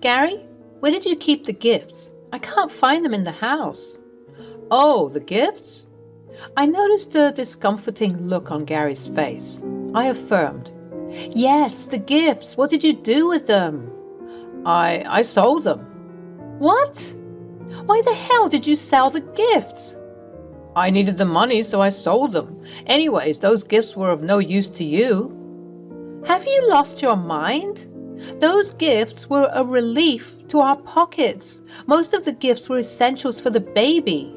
Gary, where did you keep the gifts? I can't find them in the house. Oh, the gifts? I noticed a discomforting look on Gary's face. I affirmed, Yes, the gifts. What did you do with them? I sold them. What? Why the hell did you sell the gifts? I needed the money, so I sold them. Anyways, those gifts were of no use to you. Have you lost your mind? Those gifts were a relief to our pockets. Most of the gifts were essentials for the baby.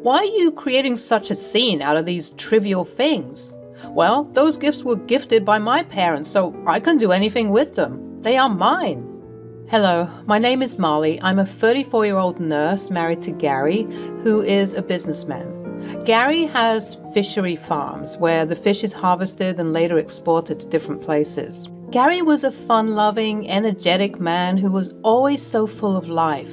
Why are you creating such a scene out of these trivial things? Well, those gifts were gifted by my parents, so I can do anything with them. They are mine. Hello, my name is Molly. I'm a 34-year-old nurse married to Gary, who is a businessman. Gary has fishery farms where the fish is harvested and later exported to different places. Gary was a fun-loving, energetic man who was always so full of life.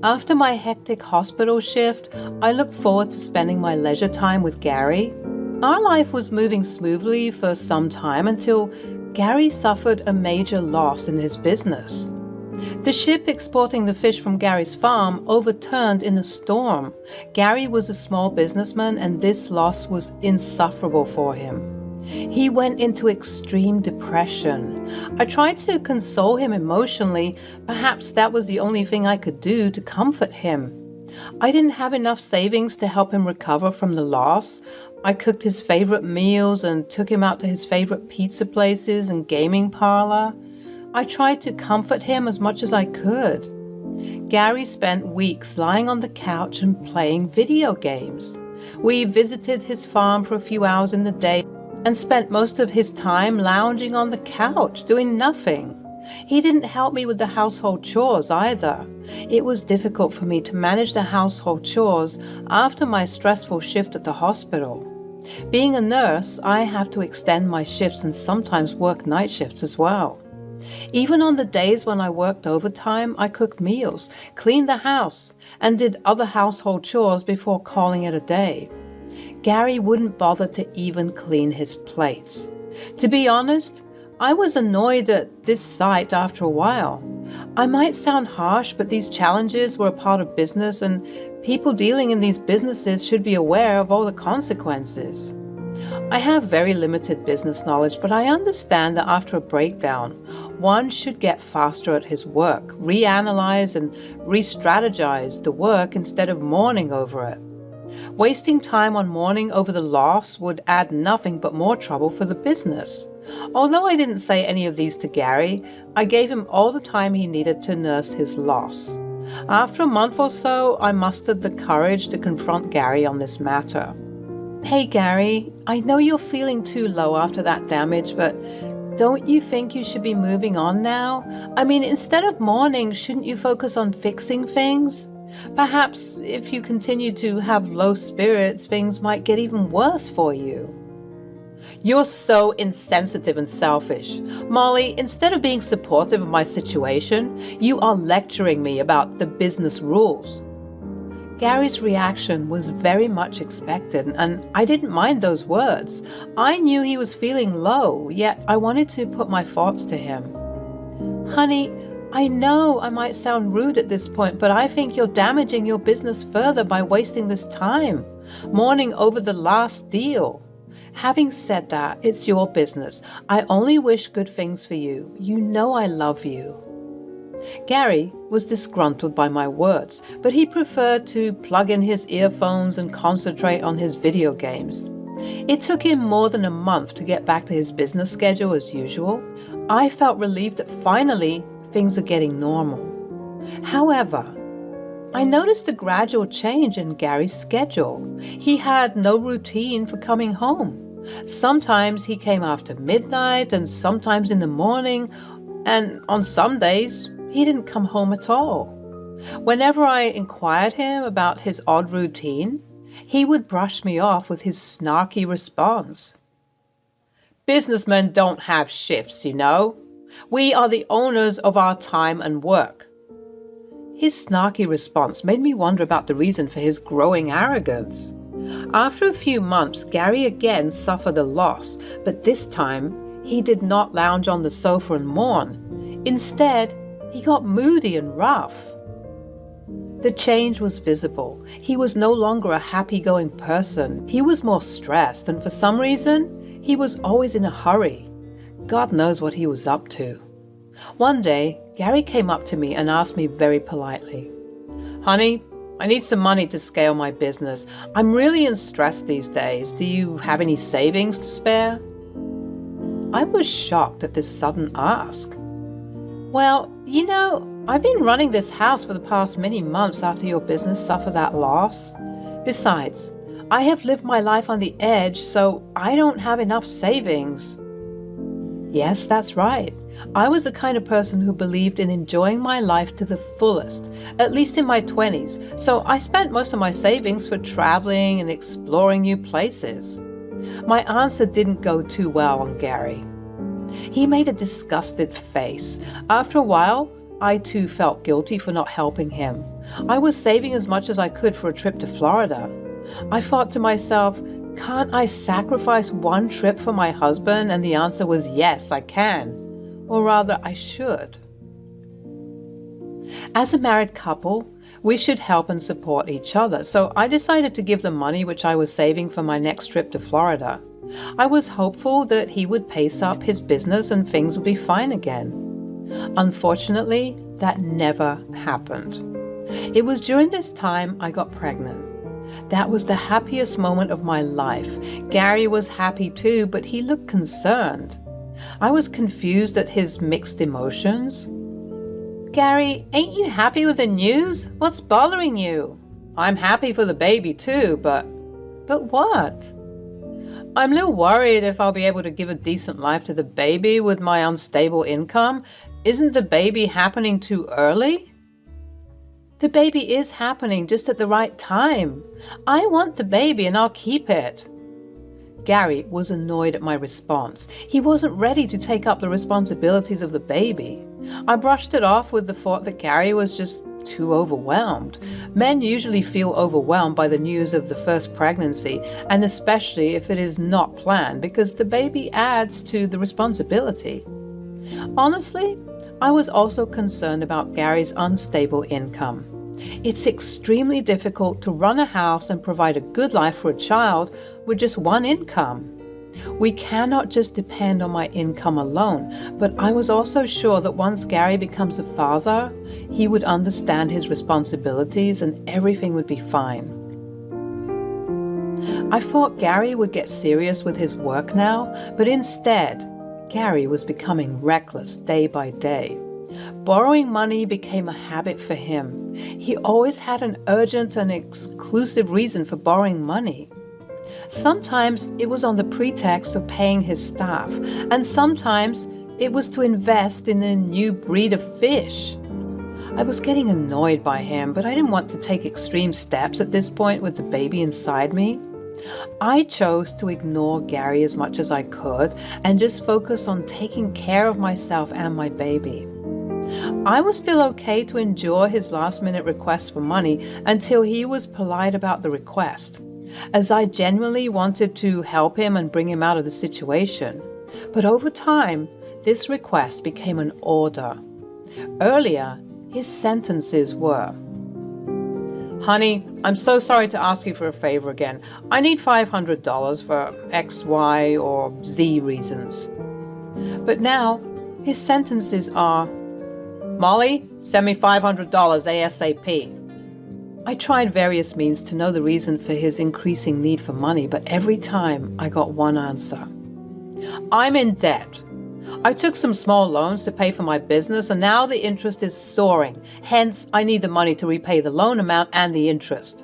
After my hectic hospital shift, I looked forward to spending my leisure time with Gary. Our life was moving smoothly for some time until Gary suffered a major loss in his business. The ship exporting the fish from Gary's farm overturned in a storm. Gary was a small businessman, and this loss was insufferable for him. He went into extreme depression. I tried to console him emotionally. Perhaps that was the only thing I could do to comfort him. I didn't have enough savings to help him recover from the loss. I cooked his favorite meals and took him out to his favorite pizza places and gaming parlor. I tried to comfort him as much as I could. Gary spent weeks lying on the couch and playing video games. We visited his farm for a few hours in the day and spent most of his time lounging on the couch, doing nothing. He didn't help me with the household chores either. It was difficult for me to manage the household chores after my stressful shift at the hospital. Being a nurse, I have to extend my shifts and sometimes work night shifts as well. Even on the days when I worked overtime, I cooked meals, cleaned the house, and did other household chores before calling it a day. Gary wouldn't bother to even clean his plates. To be honest, I was annoyed at this sight after a while. I might sound harsh, but these challenges were a part of business, and people dealing in these businesses should be aware of all the consequences. I have very limited business knowledge, but I understand that after a breakdown, one should get faster at his work, reanalyze and re-strategize the work instead of mourning over it. Wasting time on mourning over the loss would add nothing but more trouble for the business. Although I didn't say any of these to Gary, I gave him all the time he needed to nurse his loss. After a month or so, I mustered the courage to confront Gary on this matter. Hey Gary, I know you're feeling too low after that damage, but don't you think you should be moving on now? I mean, instead of mourning, shouldn't you focus on fixing things? Perhaps if you continue to have low spirits, things might get even worse for you. You're so insensitive and selfish. Molly, instead of being supportive of my situation, you are lecturing me about the business rules. Gary's reaction was very much expected, and I didn't mind those words. I knew he was feeling low, yet I wanted to put my thoughts to him. Honey, I know I might sound rude at this point, but I think you're damaging your business further by wasting this time, mourning over the last deal. Having said that, it's your business. I only wish good things for you. You know I love you. Gary was disgruntled by my words, but he preferred to plug in his earphones and concentrate on his video games. It took him more than a month to get back to his business schedule as usual. I felt relieved that finally things are getting normal. However, I noticed a gradual change in Gary's schedule. He had no routine for coming home. Sometimes he came after midnight and sometimes in the morning, and on some days he didn't come home at all. Whenever I inquired him about his odd routine, he would brush me off with his snarky response. Businessmen don't have shifts, you know. We are the owners of our time and work. His snarky response made me wonder about the reason for his growing arrogance. After a few months, Gary again suffered a loss, but this time he did not lounge on the sofa and mourn. Instead, He got moody and rough. The change was visible. He was no longer a happy-going person. He was more stressed, and for some reason, he was always in a hurry. God knows what he was up to. One day, Gary came up to me and asked me very politely, "Honey, I need some money to scale my business. I'm really in stress these days. Do you have any savings to spare?" I was shocked at this sudden ask. "Well, I've been running this house for the past many months after your business suffered that loss. Besides, I have lived my life on the edge, so I don't have enough savings." Yes, that's right. I was the kind of person who believed in enjoying my life to the fullest, at least in my 20s, so I spent most of my savings for traveling and exploring new places. My answer didn't go too well on Gary. He made a disgusted face. After a while, I too felt guilty for not helping him. I was saving as much as I could for a trip to Florida. I thought to myself, can't I sacrifice one trip for my husband? And the answer was yes, I can. Or rather, I should. As a married couple, we should help and support each other, so I decided to give the money which I was saving for my next trip to Florida. I was hopeful that he would pace up his business and things would be fine again. Unfortunately, that never happened. It was during this time I got pregnant. That was the happiest moment of my life. Gary was happy too, but he looked concerned. I was confused at his mixed emotions. "Gary, ain't you happy with the news? What's bothering you?" "I'm happy for the baby too, but..." "But what?" "I'm a little worried if I'll be able to give a decent life to the baby with my unstable income. Isn't the baby happening too early?" "The baby is happening just at the right time. I want the baby and I'll keep it." Gary was annoyed at my response. He wasn't ready to take up the responsibilities of the baby. I brushed it off with the thought that Gary was just too overwhelmed. Men usually feel overwhelmed by the news of the first pregnancy, and especially if it is not planned, because the baby adds to the responsibility. Honestly, I was also concerned about Gary's unstable income. It's extremely difficult to run a house and provide a good life for a child with just one income. We cannot just depend on my income alone, but I was also sure that once Gary becomes a father, he would understand his responsibilities and everything would be fine. I thought Gary would get serious with his work now, but instead, Gary was becoming reckless day by day. Borrowing money became a habit for him. He always had an urgent and exclusive reason for borrowing money. Sometimes it was on the pretext of paying his staff, and sometimes it was to invest in a new breed of fish. I was getting annoyed by him, but I didn't want to take extreme steps at this point with the baby inside me. I chose to ignore Gary as much as I could and just focus on taking care of myself and my baby. I was still okay to endure his last-minute requests for money until he was polite about the request, as I genuinely wanted to help him and bring him out of the situation. But over time, this request became an order. Earlier, his sentences were, "Honey, I'm so sorry to ask you for a favor again. I need $500 for X, Y, or Z reasons." But now, his sentences are, "Molly, send me $500 ASAP." I tried various means to know the reason for his increasing need for money, but every time I got one answer. "I'm in debt. I took some small loans to pay for my business, and now the interest is soaring. Hence, I need the money to repay the loan amount and the interest."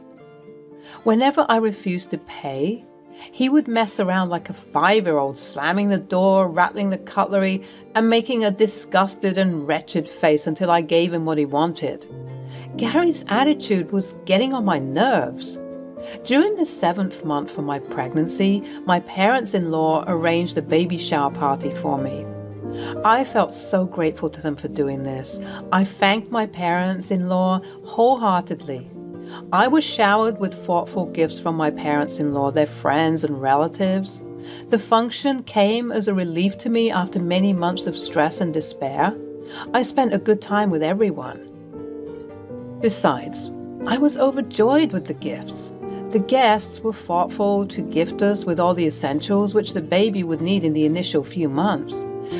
Whenever I refused to pay, he would mess around like a 5-year-old, slamming the door, rattling the cutlery, and making a disgusted and wretched face until I gave him what he wanted. Gary's attitude was getting on my nerves. During the 7th month of my pregnancy, my parents-in-law arranged a baby shower party for me. I felt so grateful to them for doing this. I thanked my parents-in-law wholeheartedly. I was showered with thoughtful gifts from my parents-in-law, their friends and relatives. The function came as a relief to me after many months of stress and despair. I spent a good time with everyone. Besides, I was overjoyed with the gifts. The guests were thoughtful to gift us with all the essentials which the baby would need in the initial few months.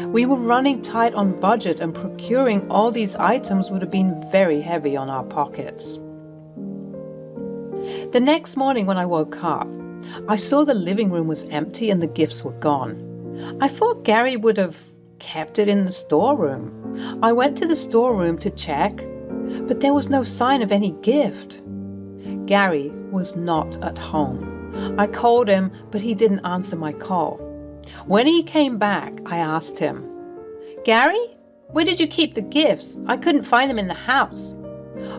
We were running tight on budget, and procuring all these items would have been very heavy on our pockets. The next morning when I woke up, I saw the living room was empty and the gifts were gone. I thought Gary would have kept it in the storeroom. I went to the storeroom to check, but there was no sign of any gift. Gary was not at home. I called him, but he didn't answer my call. When he came back, I asked him, "Gary, where did you keep the gifts? I couldn't find them in the house."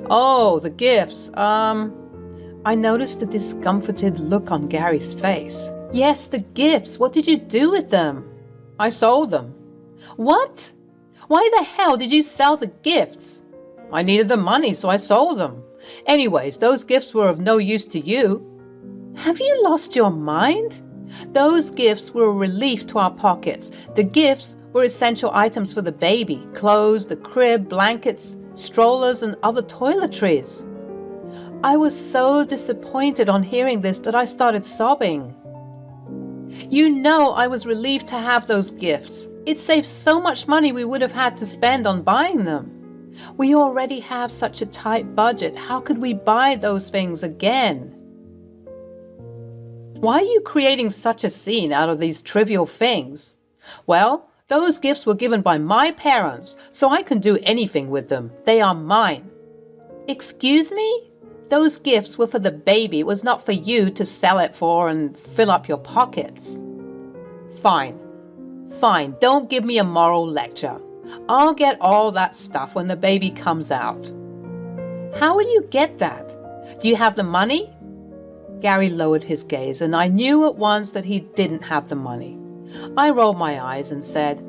"Oh, the gifts, I noticed a discomforted look on Gary's face. "Yes, the gifts. What did you do with them?" "I sold them." "What? Why the hell did you sell the gifts?" "I needed the money, so I sold them. Anyways, those gifts were of no use to you." "Have you lost your mind? Those gifts were a relief to our pockets. The gifts were essential items for the baby: clothes, the crib, blankets, strollers, and other toiletries." I was so disappointed on hearing this that I started sobbing. "You know I was relieved to have those gifts. It saved so much money we would have had to spend on buying them. We already have such a tight budget. How could we buy those things again?" "Why are you creating such a scene out of these trivial things?" "Well, those gifts were given by my parents, so I can do anything with them. They are mine." "Excuse me? Those gifts were for the baby. It was not for you to sell it for and fill up your pockets." Fine. Don't give me a moral lecture. I'll get all that stuff when the baby comes out." "How will you get that? Do you have the money?" Gary lowered his gaze, and I knew at once that he didn't have the money. I rolled my eyes and said,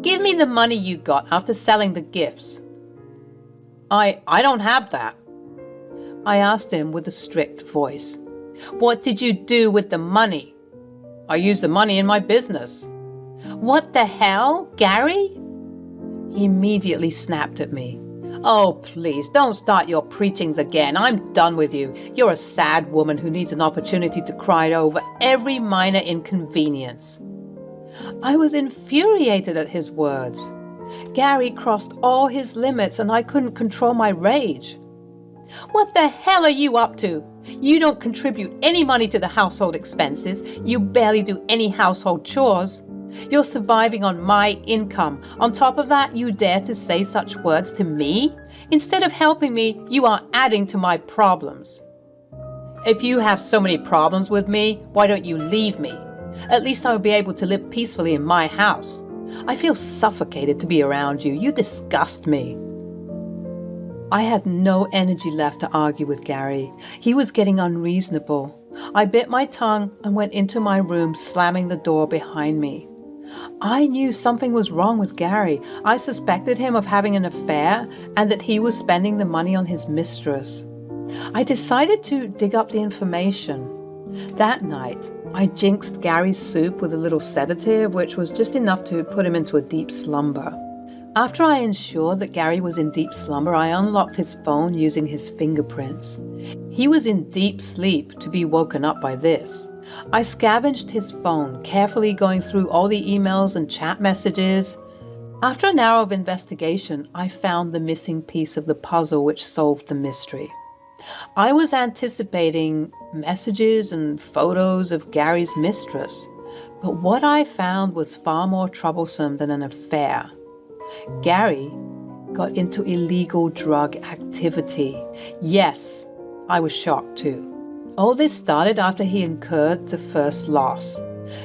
"Give me the money you got after selling the gifts." I don't have that." I asked him with a strict voice. "What did you do with the money?" "I used the money in my business." "What the hell, Gary?" He immediately snapped at me. "Oh, please, don't start your preachings again. I'm done with you. You're a sad woman who needs an opportunity to cry over every minor inconvenience." I was infuriated at his words. Gary crossed all his limits, and I couldn't control my rage. "What the hell are you up to? You don't contribute any money to the household expenses. You barely do any household chores. You're surviving on my income. On top of that, you dare to say such words to me? Instead of helping me, you are adding to my problems." "If you have so many problems with me, why don't you leave me? At least I will be able to live peacefully in my house. I feel suffocated to be around you. You disgust me." I had no energy left to argue with Gary. He was getting unreasonable. I bit my tongue and went into my room, slamming the door behind me. I knew something was wrong with Gary. I suspected him of having an affair and that he was spending the money on his mistress. I decided to dig up the information. That night, I jinxed Gary's soup with a little sedative, which was just enough to put him into a deep slumber. After I ensured that Gary was in deep slumber, I unlocked his phone using his fingerprints. He was in deep sleep to be woken up by this. I scavenged his phone, carefully going through all the emails and chat messages. After an hour of investigation, I found the missing piece of the puzzle which solved the mystery. I was anticipating messages and photos of Gary's mistress, but what I found was far more troublesome than an affair. Gary got into illegal drug activity. Yes, I was shocked too. All this started after he incurred the first loss.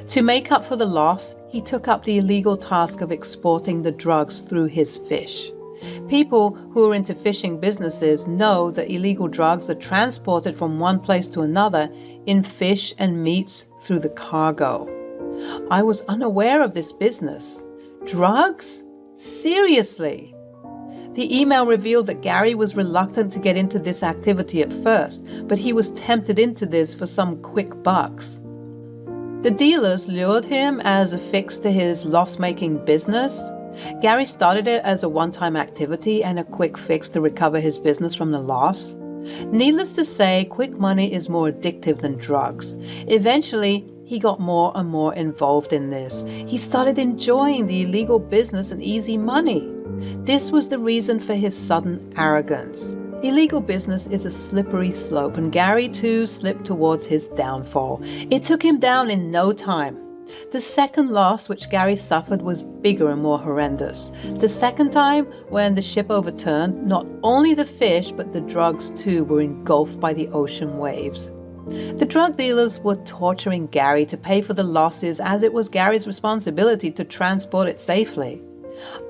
To make up for the loss, he took up the illegal task of exporting the drugs through his fish. People who are into fishing businesses know that illegal drugs are transported from one place to another in fish and meats through the cargo. I was unaware of this business. Drugs? Seriously? The email revealed that Gary was reluctant to get into this activity at first, but he was tempted into this for some quick bucks. The dealers lured him as a fix to his loss-making business. Gary started it as a one-time activity and a quick fix to recover his business from the loss. Needless to say, quick money is more addictive than drugs. Eventually, he got more and more involved in this. He started enjoying the illegal business and easy money. This was the reason for his sudden arrogance. Illegal business is a slippery slope, and Gary too slipped towards his downfall. It took him down in no time. The second loss which Gary suffered was bigger and more horrendous. The second time, when the ship overturned, not only the fish but the drugs too were engulfed by the ocean waves. The drug dealers were torturing Gary to pay for the losses, as it was Gary's responsibility to transport it safely.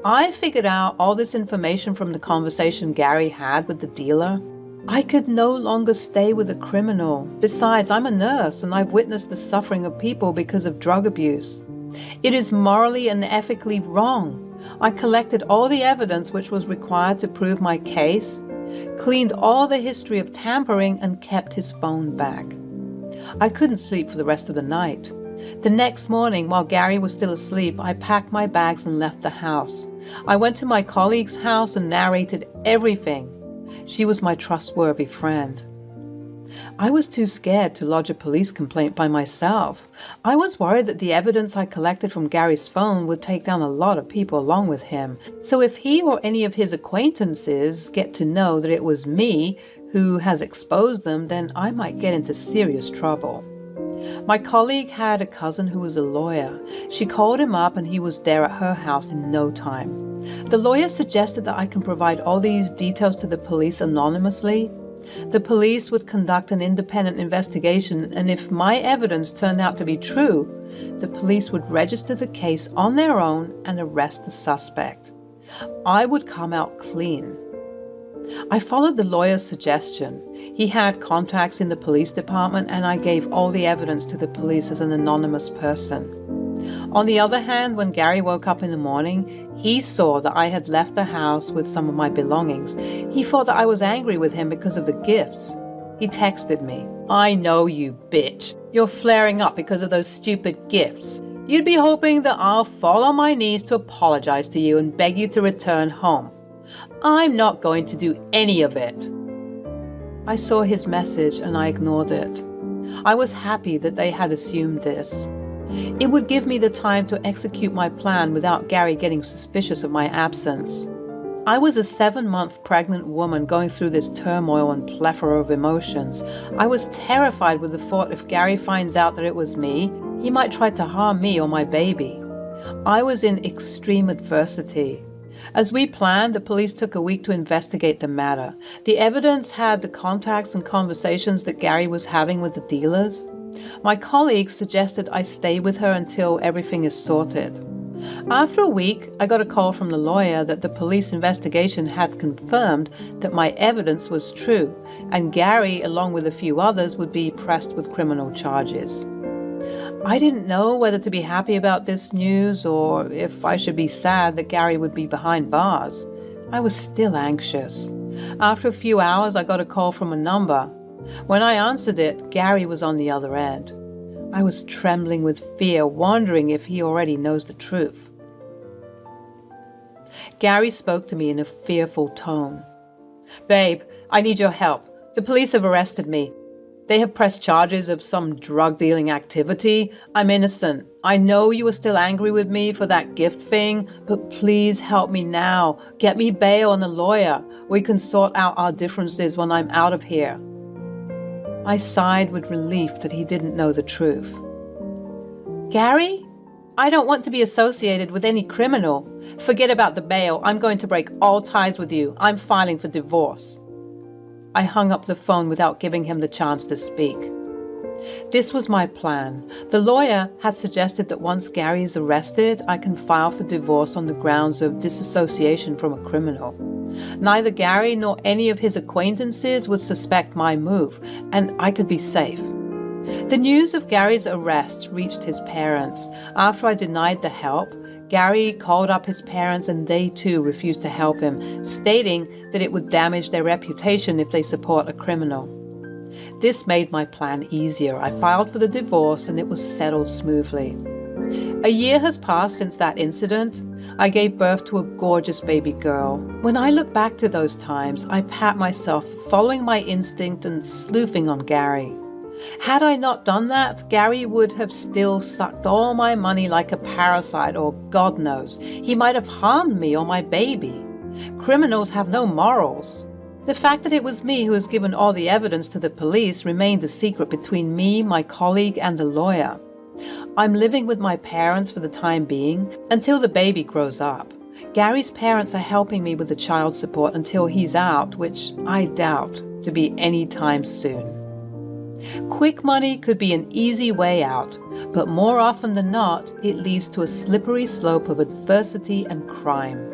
I figured out all this information from the conversation Gary had with the dealer. I could no longer stay with a criminal. Besides, I'm a nurse and I've witnessed the suffering of people because of drug abuse. It is morally and ethically wrong. I collected all the evidence which was required to prove my case, cleaned all the history of tampering, and kept his phone back. I couldn't sleep for the rest of the night. The next morning, while Gary was still asleep, I packed my bags and left the house. I went to my colleague's house and narrated everything. She was my trustworthy friend. I was too scared to lodge a police complaint by myself. I was worried that the evidence I collected from Gary's phone would take down a lot of people along with him. So if he or any of his acquaintances get to know that it was me who has exposed them, then I might get into serious trouble. My colleague had a cousin who was a lawyer. She called him up and he was there at her house in no time. The lawyer suggested that I can provide all these details to the police anonymously. The police would conduct an independent investigation, and if my evidence turned out to be true, the police would register the case on their own and arrest the suspect. I would come out clean. I followed the lawyer's suggestion. He had contacts in the police department, and I gave all the evidence to the police as an anonymous person. On the other hand, when Gary woke up in the morning, he saw that I had left the house with some of my belongings. He thought that I was angry with him because of the gifts. He texted me, "I know you, bitch. You're flaring up because of those stupid gifts. You'd be hoping that I'll fall on my knees to apologize to you and beg you to return home. I'm not going to do any of it." I saw his message and I ignored it. I was happy that they had assumed this. It would give me the time to execute my plan without Gary getting suspicious of my absence. I was a 7-month pregnant woman going through this turmoil and plethora of emotions. I was terrified with the thought if Gary finds out that it was me, he might try to harm me or my baby. I was in extreme adversity. As we planned, the police took a week to investigate the matter. The evidence had the contacts and conversations that Gary was having with the dealers. My colleague suggested I stay with her until everything is sorted. After a week, I got a call from the lawyer that the police investigation had confirmed that my evidence was true, and Gary, along with a few others, would be pressed with criminal charges. I didn't know whether to be happy about this news or if I should be sad that Gary would be behind bars. I was still anxious. After a few hours, I got a call from a number. When I answered it, Gary was on the other end. I was trembling with fear, wondering if he already knows the truth. Gary spoke to me in a fearful tone. "Babe, I need your help. The police have arrested me. They have pressed charges of some drug-dealing activity. I'm innocent. I know you were still angry with me for that gift thing, but please help me now. Get me bail and a lawyer. We can sort out our differences when I'm out of here." I sighed with relief that he didn't know the truth. "Gary, I don't want to be associated with any criminal. Forget about the bail. I'm going to break all ties with you. I'm filing for divorce." I hung up the phone without giving him the chance to speak. This was my plan. The lawyer had suggested that once Gary is arrested, I can file for divorce on the grounds of disassociation from a criminal. Neither Gary nor any of his acquaintances would suspect my move, and I could be safe. The news of Gary's arrest reached his parents. After I denied the help, Gary called up his parents and they too refused to help him, stating that it would damage their reputation if they support a criminal. This made my plan easier. I filed for the divorce and it was settled smoothly. A year has passed since that incident. I gave birth to a gorgeous baby girl. When I look back to those times, I pat myself for following my instinct and sleuthing on Gary. Had I not done that, Gary would have still sucked all my money like a parasite, or God knows, he might have harmed me or my baby. Criminals have no morals. The fact that it was me who has given all the evidence to the police remained a secret between me, my colleague, and the lawyer. I'm living with my parents for the time being, until the baby grows up. Gary's parents are helping me with the child support until he's out, which I doubt to be any time soon. Quick money could be an easy way out, but more often than not, it leads to a slippery slope of adversity and crime.